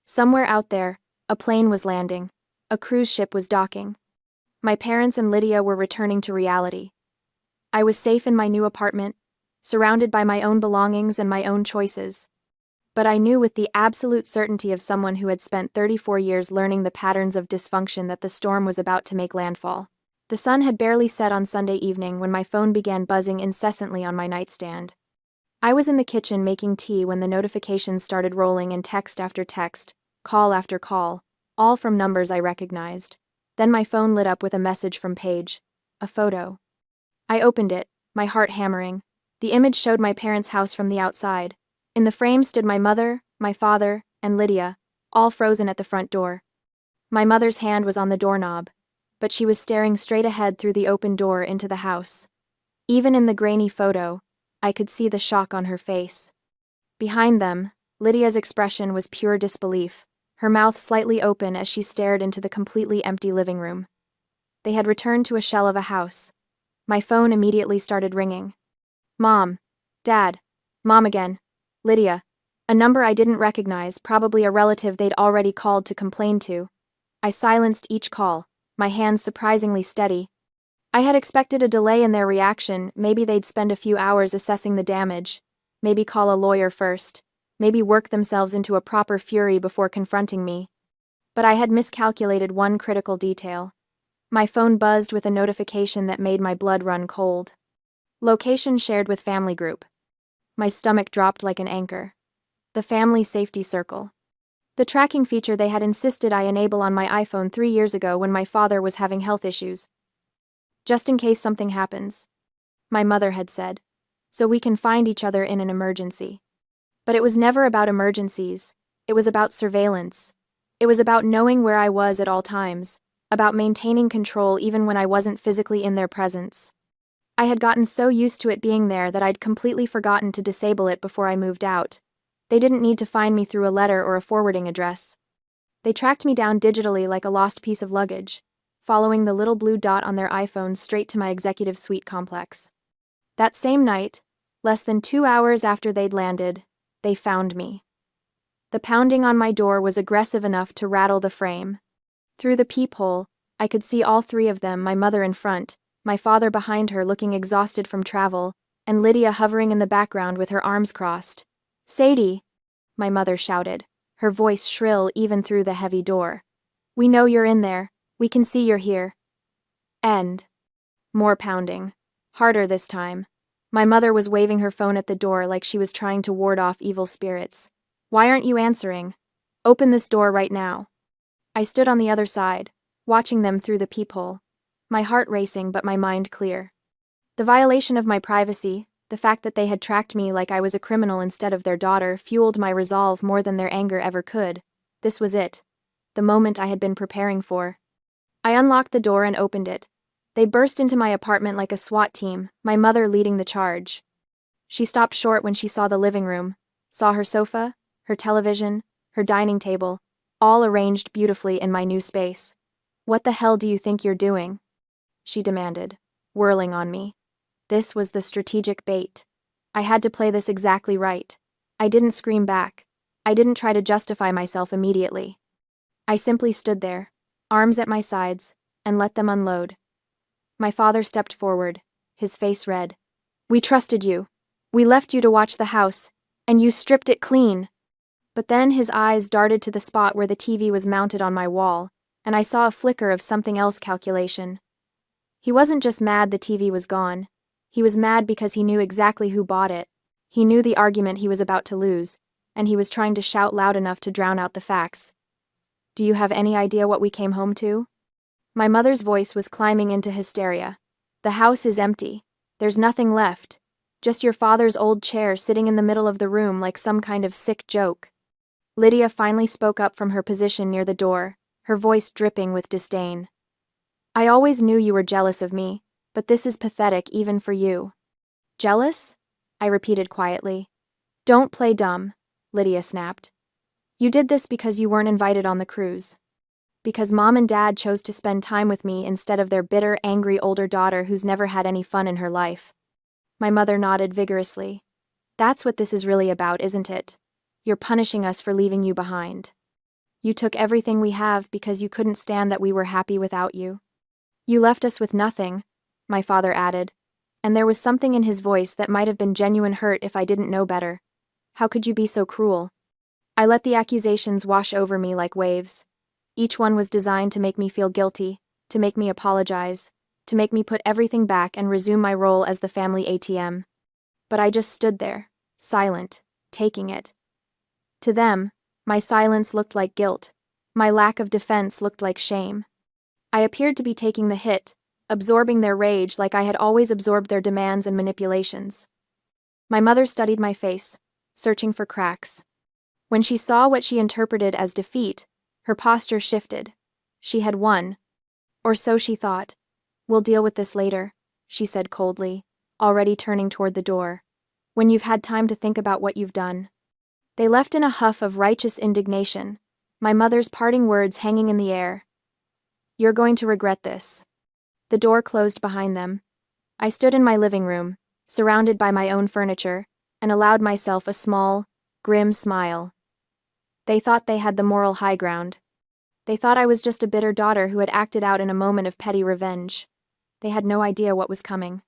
Somewhere out there, a plane was landing. A cruise ship was docking. My parents and Lydia were returning to reality. I was safe in my new apartment, surrounded by my own belongings and my own choices. But I knew with the absolute certainty of someone who had spent 34 years learning the patterns of dysfunction that the storm was about to make landfall. The sun had barely set on Sunday evening when my phone began buzzing incessantly on my nightstand. I was in the kitchen making tea when the notifications started rolling in text after text, call after call, all from numbers I recognized. Then my phone lit up with a message from Paige. A photo. I opened it, my heart hammering. The image showed my parents' house from the outside. In the frame stood my mother, my father, and Lydia, all frozen at the front door. My mother's hand was on the doorknob. but she was staring straight ahead through the open door into the house. Even in the grainy photo, I could see the shock on her face. Behind them, Lydia's expression was pure disbelief, her mouth slightly open as she stared into the completely empty living room. They had returned to a shell of a house. My phone immediately started ringing. Mom. Dad. Mom again. Lydia. A number I didn't recognize, probably a relative they'd already called to complain to. I silenced each call, my hands surprisingly steady. I had expected a delay in their reaction, maybe they'd spend a few hours assessing the damage, maybe call a lawyer first, maybe work themselves into a proper fury before confronting me. But I had miscalculated one critical detail. My phone buzzed with a notification that made my blood run cold. Location shared with family group. My stomach dropped like an anchor. The family safety circle. The tracking feature they had insisted I enable on my iPhone 3 years ago when my father was having health issues. Just in case something happens, my mother had said, so we can find each other in an emergency. But it was never about emergencies, it was about surveillance. It was about knowing where I was at all times, about maintaining control even when I wasn't physically in their presence. I had gotten so used to it being there that I'd completely forgotten to disable it before I moved out. They didn't need to find me through a letter or a forwarding address. They tracked me down digitally like a lost piece of luggage, following the little blue dot on their iPhone straight to my executive suite complex. That same night, less than 2 hours after they'd landed, they found me. The pounding on my door was aggressive enough to rattle the frame. Through the peephole, I could see all three of them, my mother in front, my father behind her looking exhausted from travel, and Lydia hovering in the background with her arms crossed. Sadie, my mother shouted, her voice shrill even through the heavy door. We know you're in there. We can see you're here. End. More pounding. Harder this time. My mother was waving her phone at the door like she was trying to ward off evil spirits. Why aren't you answering? Open this door right now. I stood on the other side, watching them through the peephole, my heart racing but my mind clear. The violation of my privacy, the fact that they had tracked me like I was a criminal instead of their daughter, fueled my resolve more than their anger ever could. This was it. The moment I had been preparing for. I unlocked the door and opened it. They burst into my apartment like a SWAT team, my mother leading the charge. She stopped short when she saw the living room, saw her sofa, her television, her dining table, all arranged beautifully in my new space. What the hell do you think you're doing? She demanded, whirling on me. This was the strategic bait. I had to play this exactly right. I didn't scream back. I didn't try to justify myself immediately. I simply stood there, arms at my sides, and let them unload. My father stepped forward, his face red. We trusted you. We left you to watch the house, and you stripped it clean. But then his eyes darted to the spot where the TV was mounted on my wall, and I saw a flicker of something else calculation. He wasn't just mad the TV was gone. He was mad because he knew exactly who bought it. He knew the argument he was about to lose, and he was trying to shout loud enough to drown out the facts. Do you have any idea what we came home to? My mother's voice was climbing into hysteria. The house is empty. There's nothing left. Just your father's old chair sitting in the middle of the room like some kind of sick joke. Lydia finally spoke up from her position near the door, her voice dripping with disdain. I always knew you were jealous of me, but this is pathetic even for you. Jealous? I repeated quietly. Don't play dumb, Lydia snapped. You did this because you weren't invited on the cruise. Because Mom and Dad chose to spend time with me instead of their bitter, angry older daughter who's never had any fun in her life. My mother nodded vigorously. That's what this is really about, isn't it? You're punishing us for leaving you behind. You took everything we have because you couldn't stand that we were happy without you. You left us with nothing, my father added, and there was something in his voice that might have been genuine hurt if I didn't know better. How could you be so cruel? I let the accusations wash over me like waves. Each one was designed to make me feel guilty, to make me apologize, to make me put everything back and resume my role as the family ATM. But I just stood there, silent, taking it. To them, my silence looked like guilt. My lack of defense looked like shame. I appeared to be taking the hit, absorbing their rage like I had always absorbed their demands and manipulations. My mother studied my face, searching for cracks. When she saw what she interpreted as defeat, her posture shifted. She had won. Or so she thought. We'll deal with this later, she said coldly, already turning toward the door. When you've had time to think about what you've done. They left in a huff of righteous indignation, my mother's parting words hanging in the air. You're going to regret this. The door closed behind them. I stood in my living room, surrounded by my own furniture, and allowed myself a small, grim smile. They thought they had the moral high ground. They thought I was just a bitter daughter who had acted out in a moment of petty revenge. They had no idea what was coming.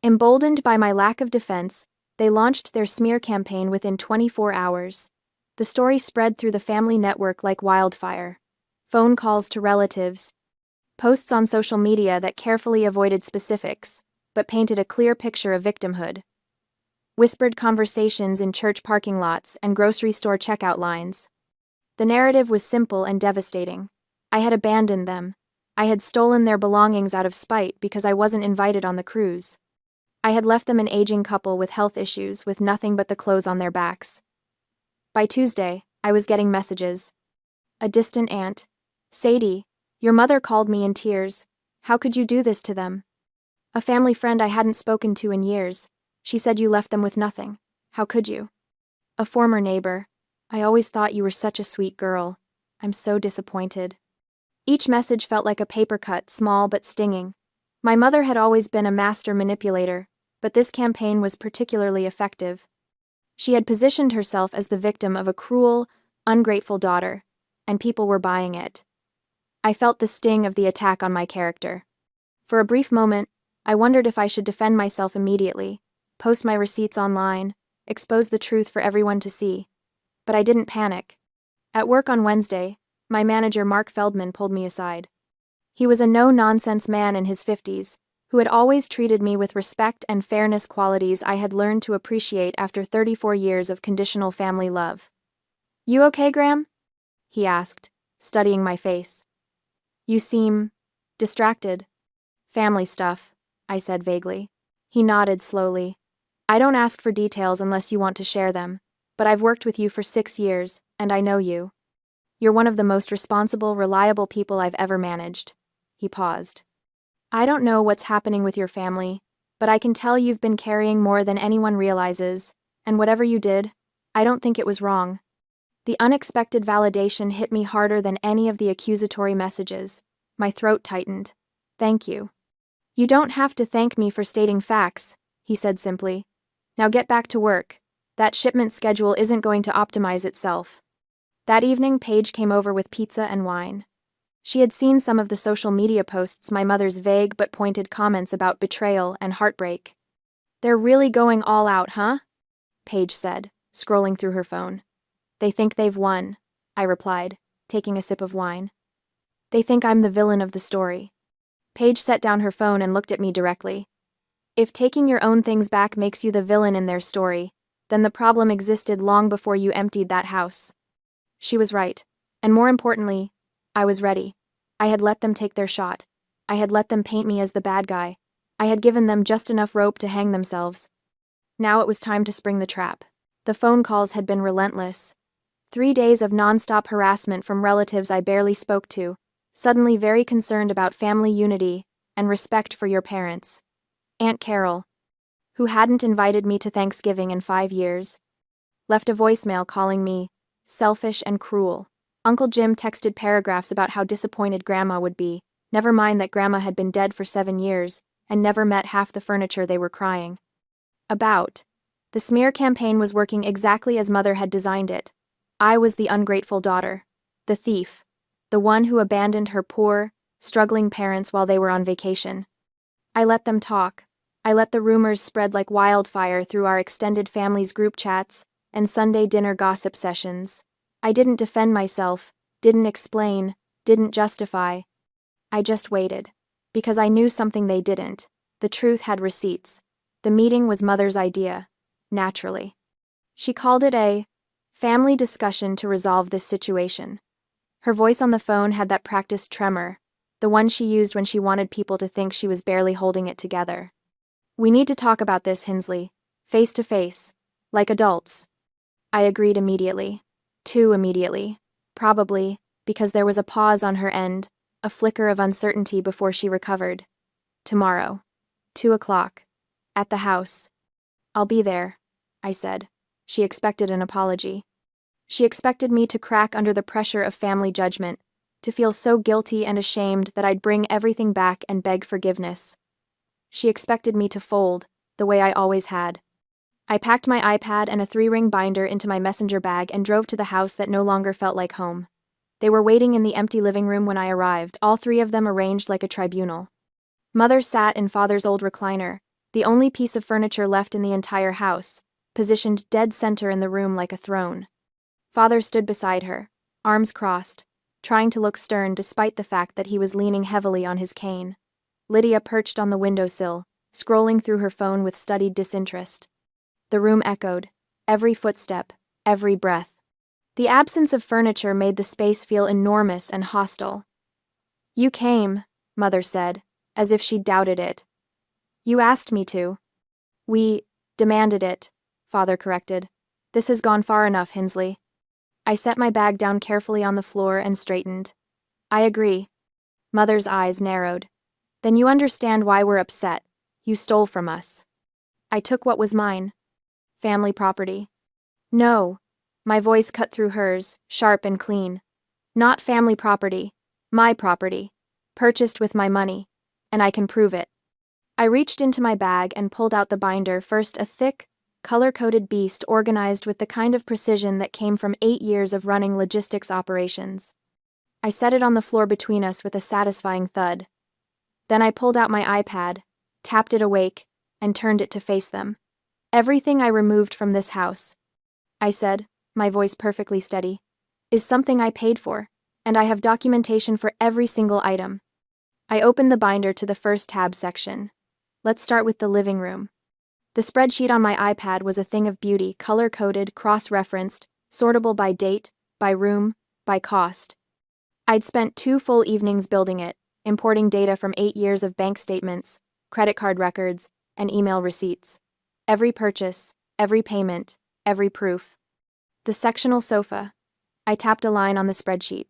Emboldened by my lack of defense, they launched their smear campaign within 24 hours. The story spread through the family network like wildfire. Phone calls to relatives, posts on social media that carefully avoided specifics, but painted a clear picture of victimhood. Whispered conversations in church parking lots and grocery store checkout lines. The narrative was simple and devastating. I had abandoned them. I had stolen their belongings out of spite because I wasn't invited on the cruise. I had left them an aging couple with health issues with nothing but the clothes on their backs. By Tuesday, I was getting messages. A distant aunt. Sadie, your mother called me in tears. How could you do this to them? A family friend I hadn't spoken to in years. She said you left them with nothing. How could you? A former neighbor. I always thought you were such a sweet girl. I'm so disappointed. Each message felt like a paper cut, small but stinging. My mother had always been a master manipulator, but this campaign was particularly effective. She had positioned herself as the victim of a cruel, ungrateful daughter, and people were buying it. I felt the sting of the attack on my character. For a brief moment, I wondered if I should defend myself immediately, post my receipts online, expose the truth for everyone to see. But I didn't panic. At work on Wednesday, my manager Mark Feldman pulled me aside. He was a no-nonsense man in his 50s, who had always treated me with respect and fairness, qualities I had learned to appreciate after 34 years of conditional family love. You okay, Graham? He asked, studying my face. You seem distracted. Family stuff, I said vaguely. He nodded slowly. I don't ask for details unless you want to share them, but I've worked with you for 6 years, and I know you. You're one of the most responsible, reliable people I've ever managed. He paused. I don't know what's happening with your family, but I can tell you've been carrying more than anyone realizes, and whatever you did, I don't think it was wrong. The unexpected validation hit me harder than any of the accusatory messages. My throat tightened. Thank you. You don't have to thank me for stating facts, he said simply. Now get back to work. That shipment schedule isn't going to optimize itself. That evening, Paige came over with pizza and wine. She had seen some of the social media posts, my mother's vague but pointed comments about betrayal and heartbreak. They're really going all out, huh? Paige said, scrolling through her phone. They think they've won, I replied, taking a sip of wine. They think I'm the villain of the story. Paige set down her phone and looked at me directly. If taking your own things back makes you the villain in their story, then the problem existed long before you emptied that house. She was right, and more importantly, I was ready. I had let them take their shot. I had let them paint me as the bad guy. I had given them just enough rope to hang themselves. Now it was time to spring the trap. The phone calls had been relentless. 3 days of nonstop harassment from relatives I barely spoke to, suddenly very concerned about family unity and respect for your parents. Aunt Carol, who hadn't invited me to Thanksgiving in 5 years, left a voicemail calling me selfish and cruel. Uncle Jim texted paragraphs about how disappointed Grandma would be, never mind that Grandma had been dead for 7 years and never met half the furniture they were crying about. The smear campaign was working exactly as Mother had designed it. I was the ungrateful daughter, the thief, the one who abandoned her poor, struggling parents while they were on vacation. I let them talk. I let the rumors spread like wildfire through our extended family's group chats and Sunday dinner gossip sessions. I didn't defend myself, didn't explain, didn't justify. I just waited. Because I knew something they didn't. The truth had receipts. The meeting was Mother's idea, naturally. She called it a family discussion to resolve this situation. Her voice on the phone had that practiced tremor, the one she used when she wanted people to think she was barely holding it together. We need to talk about this, Hensley. Face to face. Like adults. I agreed immediately. Too immediately. Probably, because there was a pause on her end, a flicker of uncertainty before she recovered. Tomorrow. 2 o'clock. At the house. I'll be there, I said. She expected an apology. She expected me to crack under the pressure of family judgment, to feel so guilty and ashamed that I'd bring everything back and beg forgiveness. She expected me to fold, the way I always had. I packed my iPad and a 3-ring binder into my messenger bag and drove to the house that no longer felt like home. They were waiting in the empty living room when I arrived, all 3 of them arranged like a tribunal. Mother sat in Father's old recliner, the only piece of furniture left in the entire house, positioned dead center in the room like a throne. Father stood beside her, arms crossed, trying to look stern despite the fact that he was leaning heavily on his cane. Lydia perched on the windowsill, scrolling through her phone with studied disinterest. The room echoed, every footstep, every breath. The absence of furniture made the space feel enormous and hostile. "You came," Mother said, as if she doubted it. "You asked me to." "We demanded it," Father corrected. "This has gone far enough, Hinsley." I set my bag down carefully on the floor and straightened. "I agree." Mother's eyes narrowed. "Then you understand why we're upset. You stole from us." "I took what was mine." "Family property." "No." My voice cut through hers, sharp and clean. "Not family property. My property. Purchased with my money. And I can prove it." I reached into my bag and pulled out the binder, first a thick, color-coded beast organized with the kind of precision that came from 8 years of running logistics operations. I set it on the floor between us with a satisfying thud. Then I pulled out my iPad, tapped it awake, and turned it to face them. "Everything I removed from this house," I said, my voice perfectly steady, "is something I paid for, and I have documentation for every single item." I opened the binder to the first tab section. Let's start with the living room. The spreadsheet on my iPad was a thing of beauty, color-coded, cross-referenced, sortable by date, by room, by cost. I'd spent 2 full evenings building it, importing data from 8 years of bank statements, credit card records, and email receipts. Every purchase, every payment, every proof. The sectional sofa. I tapped a line on the spreadsheet.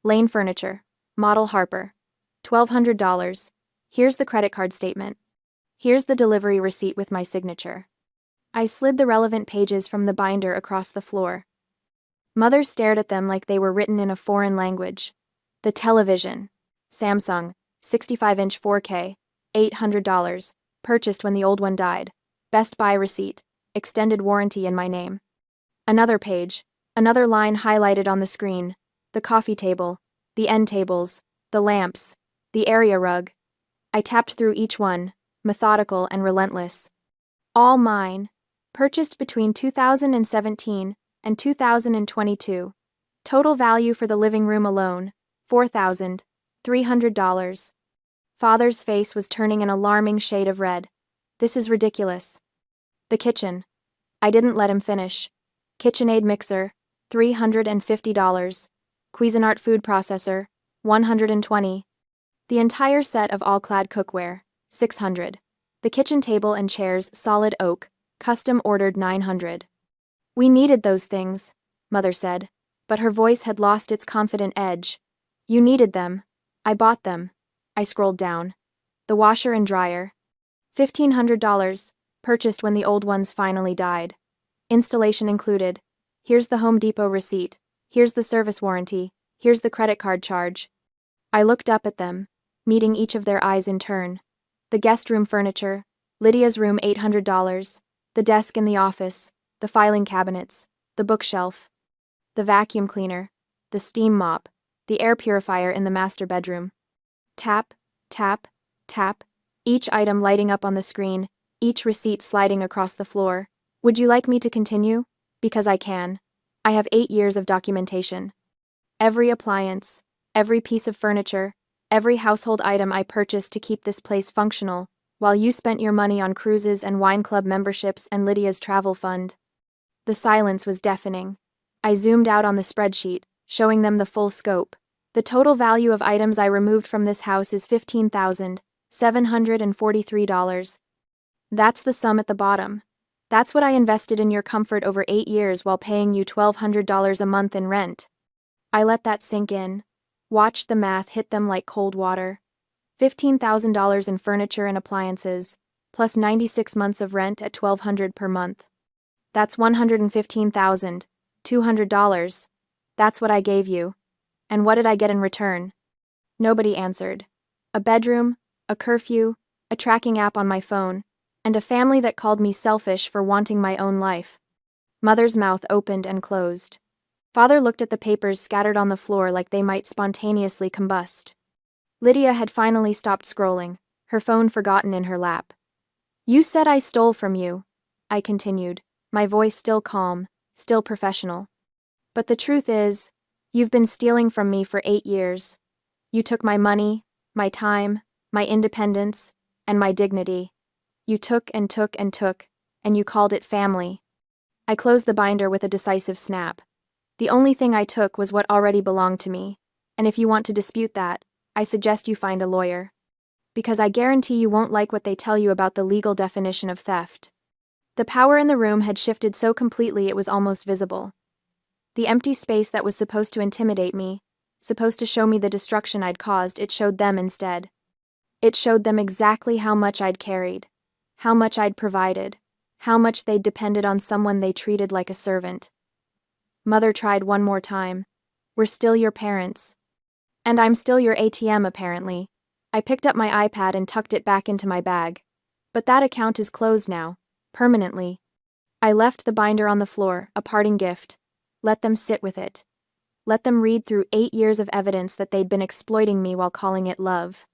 Lane Furniture. Model Harper. $1,200. Here's the credit card statement. Here's the delivery receipt with my signature. I slid the relevant pages from the binder across the floor. Mother stared at them like they were written in a foreign language. The television. Samsung, 65-inch 4K, $800. Purchased when the old one died. Best Buy receipt. Extended warranty in my name. Another page. Another line highlighted on the screen. The coffee table. The end tables. The lamps. The area rug. I tapped through each one, methodical and relentless. All mine. Purchased between 2017 and 2022. Total value for the living room alone, $4,300. Father's face was turning an alarming shade of red. This is ridiculous. The kitchen. I didn't let him finish. KitchenAid mixer, $350. Cuisinart food processor, $120. The entire set of all-clad cookware, $600. The kitchen table and chairs, solid oak, custom ordered, $900. "We needed those things," Mother said, but her voice had lost its confident edge. "You needed them. I bought them." I scrolled down. The washer and dryer. $1,500, purchased when the old ones finally died. Installation included. Here's the Home Depot receipt. Here's the service warranty. Here's the credit card charge. I looked up at them, meeting each of their eyes in turn. The guest room furniture, Lydia's room, $800. The desk in the office, the filing cabinets, the bookshelf, the vacuum cleaner, the steam mop, the air purifier in the master bedroom. Tap, tap, tap, each item lighting up on the screen, each receipt sliding across the floor. Would you like me to continue? Because I can. I have 8 years of documentation. Every appliance, every piece of furniture, every household item I purchased to keep this place functional, while you spent your money on cruises and wine club memberships and Lydia's travel fund. The silence was deafening. I zoomed out on the spreadsheet, showing them the full scope. The total value of items I removed from this house is $15,743. That's the sum at the bottom. That's what I invested in your comfort over 8 years while paying you $1,200 a month in rent. I let that sink in. Watched the math hit them like cold water. $15,000 in furniture and appliances, plus 96 months of rent at $1,200 per month. That's $115,200. That's what I gave you. And what did I get in return? Nobody answered. A bedroom, a curfew, a tracking app on my phone, and a family that called me selfish for wanting my own life. Mother's mouth opened and closed. Father looked at the papers scattered on the floor like they might spontaneously combust. Lydia had finally stopped scrolling, her phone forgotten in her lap. You said I stole from you, I continued, my voice still calm, still professional. But the truth is, you've been stealing from me for 8 years. You took my money, my time, my independence, and my dignity. You took and took and took, and you called it family. I closed the binder with a decisive snap. The only thing I took was what already belonged to me, and if you want to dispute that, I suggest you find a lawyer. Because I guarantee you won't like what they tell you about the legal definition of theft. The power in the room had shifted so completely it was almost visible. The empty space that was supposed to intimidate me, supposed to show me the destruction I'd caused, it showed them instead. It showed them exactly how much I'd carried, how much I'd provided, how much they'd depended on someone they treated like a servant. Mother tried one more time. We're still your parents. And I'm still your ATM, apparently. I picked up my iPad and tucked it back into my bag. But that account is closed now, permanently. I left the binder on the floor, a parting gift. Let them sit with it. Let them read through 8 years of evidence that they'd been exploiting me while calling it love.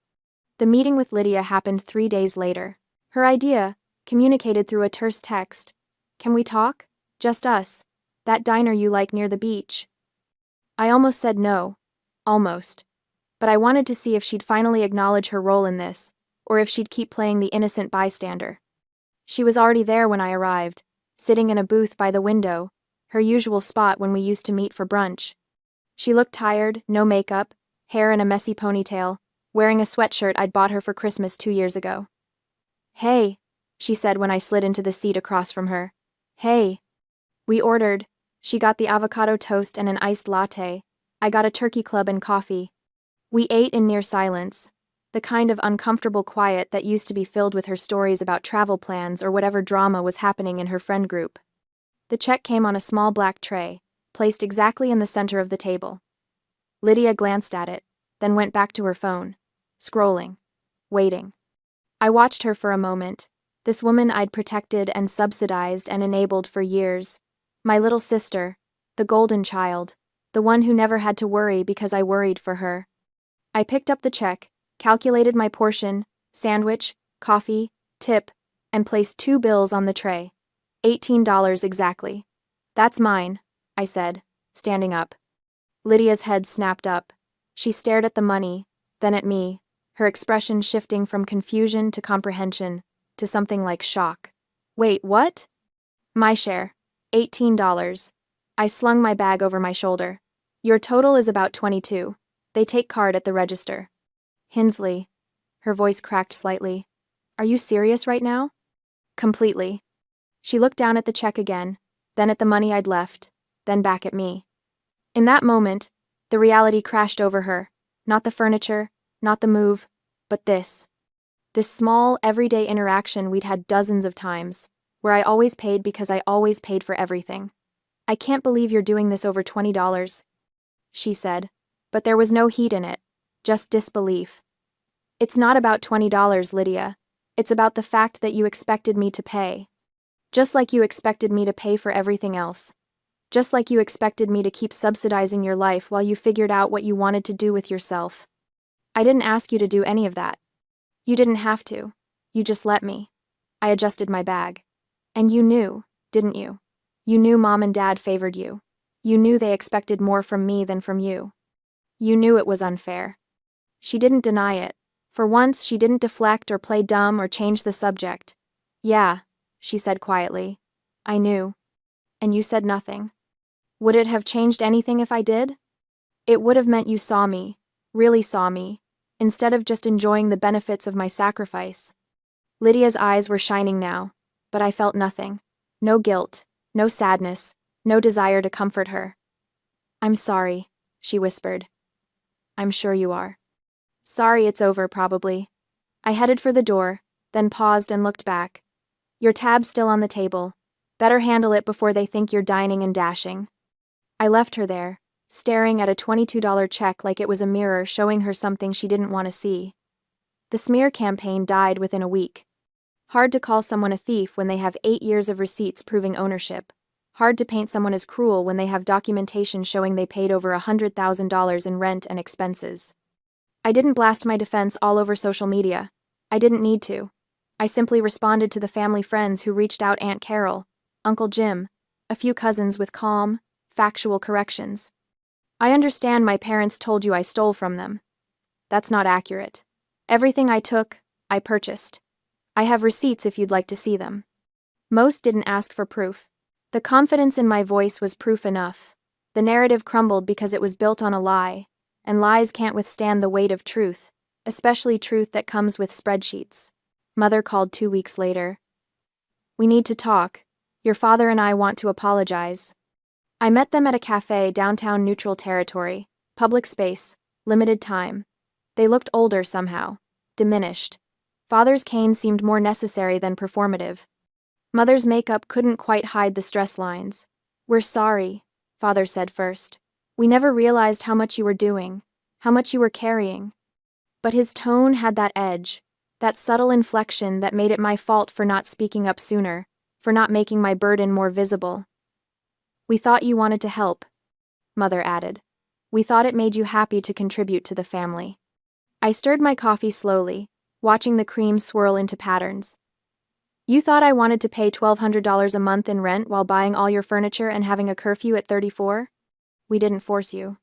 The meeting with Lydia happened 3 days later. Her idea, communicated through a terse text. Can we talk? Just us. That diner you like near the beach. I almost said no. Almost. But I wanted to see if she'd finally acknowledge her role in this, or if she'd keep playing the innocent bystander. She was already there when I arrived, sitting in a booth by the window, her usual spot when we used to meet for brunch. She looked tired, no makeup, hair in a messy ponytail, wearing a sweatshirt I'd bought her for Christmas 2 years ago. Hey, she said when I slid into the seat across from her. Hey. We ordered. She got the avocado toast and an iced latte. I got a turkey club and coffee. We ate in near silence, the kind of uncomfortable quiet that used to be filled with her stories about travel plans or whatever drama was happening in her friend group. The check came on a small black tray, placed exactly in the center of the table. Lydia glanced at it, then went back to her phone, scrolling, waiting. I watched her for a moment, this woman I'd protected and subsidized and enabled for years, my little sister, the golden child, the one who never had to worry because I worried for her. I picked up the check, calculated my portion, sandwich, coffee, tip, and placed 2 bills on the tray. $18 exactly. That's mine, I said, standing up. Lydia's head snapped up. She stared at the money, then at me, her expression shifting from confusion to comprehension, to something like shock. Wait, what? My share. $18. I slung my bag over my shoulder. Your total is about 22. They take card at the register. Hinsley. Her voice cracked slightly. Are you serious right now? Completely. She looked down at the check again, then at the money I'd left, then back at me. In that moment, the reality crashed over her. Not the furniture, not the move, but this. This small, everyday interaction we'd had dozens of times, where I always paid because I always paid for everything. I can't believe you're doing this over $20, she said, but there was no heat in it, just disbelief. It's not about $20, Lydia. It's about the fact that you expected me to pay. Just like you expected me to pay for everything else. Just like you expected me to keep subsidizing your life while you figured out what you wanted to do with yourself. I didn't ask you to do any of that. You didn't have to. You just let me. I adjusted my bag. And you knew, didn't you? You knew Mom and Dad favored you. You knew they expected more from me than from you. You knew it was unfair. She didn't deny it. For once, she didn't deflect or play dumb or change the subject. Yeah, she said quietly. I knew. And you said nothing. Would it have changed anything if I did? It would have meant you saw me, really saw me, instead of just enjoying the benefits of my sacrifice. Lydia's eyes were shining now, but I felt nothing. No guilt, no sadness, no desire to comfort her. I'm sorry, she whispered. I'm sure you are. Sorry, it's over, probably. I headed for the door, then paused and looked back. Your tab's still on the table. Better handle it before they think you're dining and dashing. I left her there, staring at a $22 check like it was a mirror showing her something she didn't want to see. The smear campaign died within a week. Hard to call someone a thief when they have 8 years of receipts proving ownership. Hard to paint someone as cruel when they have documentation showing they paid over $100,000 in rent and expenses. I didn't blast my defense all over social media. I didn't need to. I simply responded to the family friends who reached out: Aunt Carol, Uncle Jim, a few cousins, with calm, factual corrections. I understand my parents told you I stole from them. That's not accurate. Everything I took, I purchased. I have receipts if you'd like to see them. Most didn't ask for proof. The confidence in my voice was proof enough. The narrative crumbled because it was built on a lie, and lies can't withstand the weight of truth, especially truth that comes with spreadsheets. Mother called 2 weeks later. We need to talk. Your father and I want to apologize. I met them at a cafe downtown Neutral Territory, public space, limited time. They looked older somehow, diminished. Father's cane seemed more necessary than performative. Mother's makeup couldn't quite hide the stress lines. We're sorry, Father said first. We never realized how much you were doing, how much you were carrying. But his tone had that edge, that subtle inflection that made it my fault for not speaking up sooner, for not making my burden more visible. We thought you wanted to help, Mother added. We thought it made you happy to contribute to the family. I stirred my coffee slowly, watching the cream swirl into patterns. You thought I wanted to pay $1,200 a month in rent while buying all your furniture and having a curfew at 34? We didn't force you.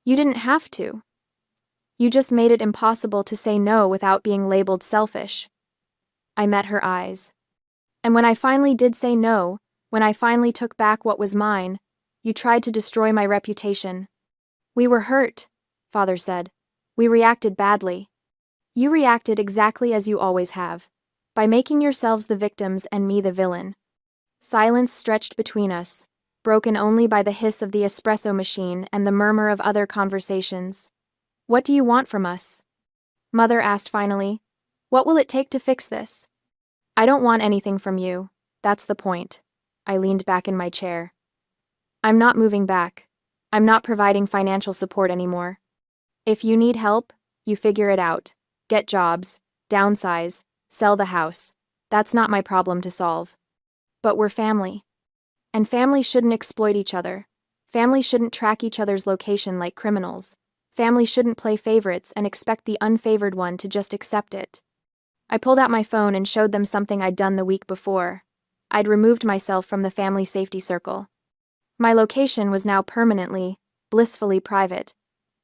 You didn't have to. You just made it impossible to say no without being labeled selfish. I met her eyes. And when I finally did say no, when I finally took back what was mine, you tried to destroy my reputation. We were hurt, Father said. We reacted badly. You reacted exactly as you always have, by making yourselves the victims and me the villain. Silence stretched between us, broken only by the hiss of the espresso machine and the murmur of other conversations. What do you want from us? Mother asked finally. What will it take to fix this? I don't want anything from you. That's the point. I leaned back in my chair. I'm not moving back. I'm not providing financial support anymore. If you need help, you figure it out. Get jobs, downsize, sell the house. That's not my problem to solve. But we're family. And families shouldn't exploit each other. Families shouldn't track each other's location like criminals. Families shouldn't play favorites and expect the unfavored one to just accept it. I pulled out my phone and showed them something I'd done the week before. I'd removed myself from the family safety circle. My location was now permanently, blissfully private.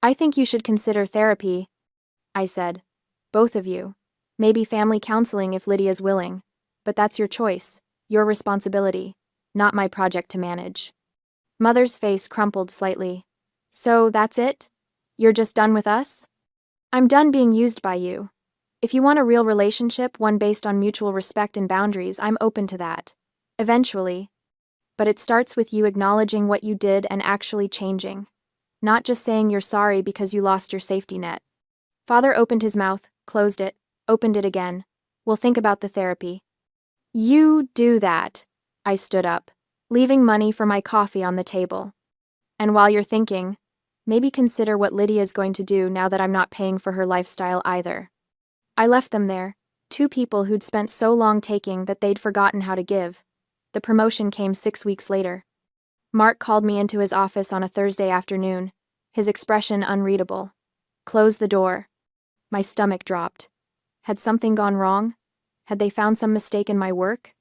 I think you should consider therapy, I said. Both of you. Maybe family counseling if Lydia's willing. But that's your choice, your responsibility, not my project to manage. Mother's face crumpled slightly. So that's it? You're just done with us? I'm done being used by you. If you want a real relationship, one based on mutual respect and boundaries, I'm open to that. Eventually. But it starts with you acknowledging what you did and actually changing. Not just saying you're sorry because you lost your safety net. Father opened his mouth, closed it, opened it again. We'll think about the therapy. You do that. I stood up, leaving money for my coffee on the table. And while you're thinking, maybe consider what Lydia's going to do now that I'm not paying for her lifestyle either. I left them there, two people who'd spent so long taking that they'd forgotten how to give. The promotion came 6 weeks later. Mark called me into his office on a Thursday afternoon, his expression unreadable. Close the door. My stomach dropped. Had something gone wrong? Had they found some mistake in my work?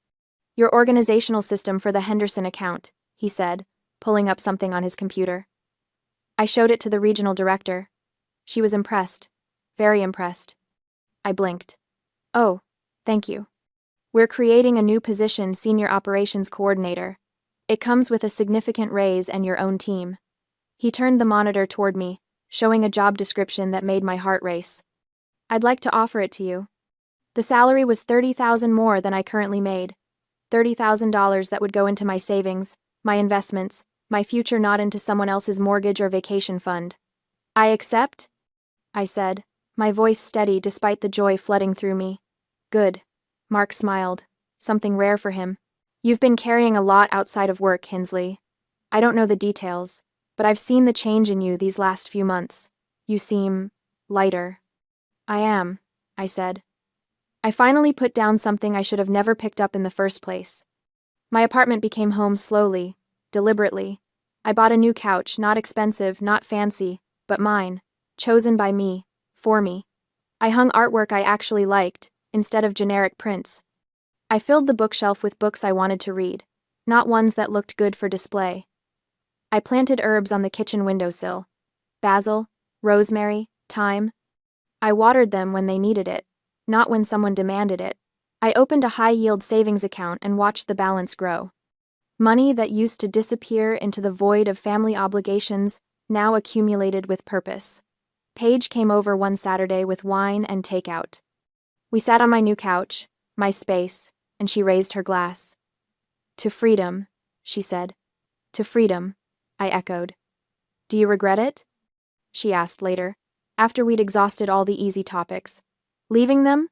Your organizational system for the Henderson account, he said, pulling up something on his computer. I showed it to the regional director. She was impressed. Very impressed. I blinked. Oh, thank you. We're creating a new position, Senior Operations Coordinator. It comes with a significant raise and your own team. He turned the monitor toward me, showing a job description that made my heart race. I'd like to offer it to you. The salary was $30,000 more than I currently made. $30,000 that would go into my savings, my investments, my future, not into someone else's mortgage or vacation fund. I accept, I said, my voice steady despite the joy flooding through me. Good. Mark smiled. Something rare for him. You've been carrying a lot outside of work, Hinsley. I don't know the details, but I've seen the change in you these last few months. You seem lighter. I am, I said. I finally put down something I should have never picked up in the first place. My apartment became home slowly, deliberately. I bought a new couch, not expensive, not fancy, but mine, chosen by me, for me. I hung artwork I actually liked, instead of generic prints. I filled the bookshelf with books I wanted to read, not ones that looked good for display. I planted herbs on the kitchen windowsill. Basil, rosemary, thyme. I watered them when they needed it, not when someone demanded it. I opened a high-yield savings account and watched the balance grow. Money that used to disappear into the void of family obligations now accumulated with purpose. Paige came over one Saturday with wine and takeout. We sat on my new couch, my space, and she raised her glass. To freedom, she said. To freedom, I echoed. Do you regret it? She asked later, after we'd exhausted all the easy topics. Leaving them?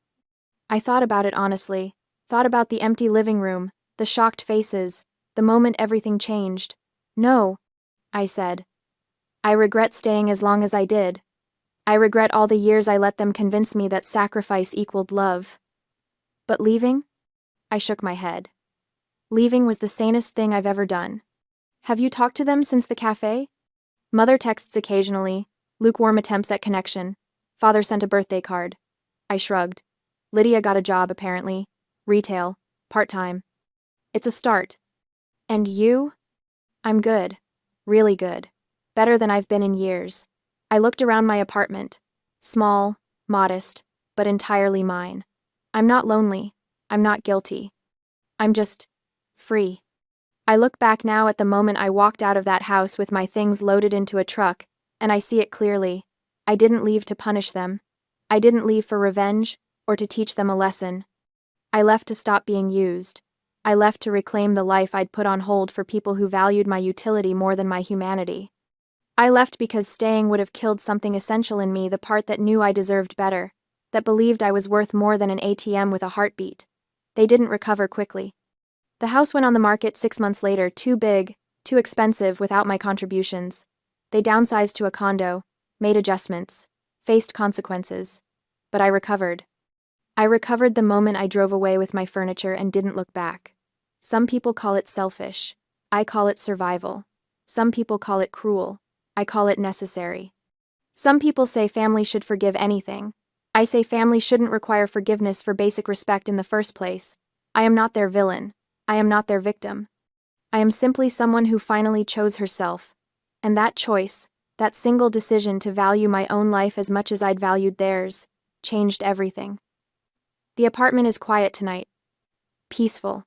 I thought about it honestly, thought about the empty living room, the shocked faces, the moment everything changed. No, I said. I regret staying as long as I did. I regret all the years I let them convince me that sacrifice equaled love. But leaving? I shook my head. Leaving was the sanest thing I've ever done. Have you talked to them since the cafe? Mother texts occasionally, lukewarm attempts at connection. Father sent a birthday card. I shrugged. Lydia got a job, apparently. Retail. Part-time. It's a start. And you? I'm good. Really good. Better than I've been in years. I looked around my apartment. Small, modest, but entirely mine. I'm not lonely. I'm not guilty. I'm just free. I look back now at the moment I walked out of that house with my things loaded into a truck, and I see it clearly. I didn't leave to punish them. I didn't leave for revenge or to teach them a lesson. I left to stop being used. I left to reclaim the life I'd put on hold for people who valued my utility more than my humanity. I left because staying would have killed something essential in me, the part that knew I deserved better, that believed I was worth more than an ATM with a heartbeat. They didn't recover quickly. The house went on the market 6 months later, too big, too expensive without my contributions. They downsized to a condo, made adjustments, faced consequences. But I recovered. I recovered the moment I drove away with my furniture and didn't look back. Some people call it selfish. I call it survival. Some people call it cruel. I call it necessary. Some people say family should forgive anything. I say family shouldn't require forgiveness for basic respect in the first place. I am not their villain. I am not their victim. I am simply someone who finally chose herself. And that choice, that single decision to value my own life as much as I'd valued theirs, changed everything. The apartment is quiet tonight. Peaceful.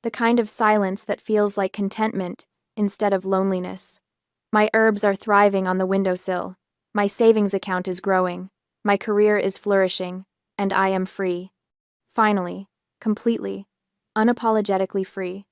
The kind of silence that feels like contentment instead of loneliness. My herbs are thriving on the windowsill. My savings account is growing. My career is flourishing. And I am free. Finally, completely, unapologetically free.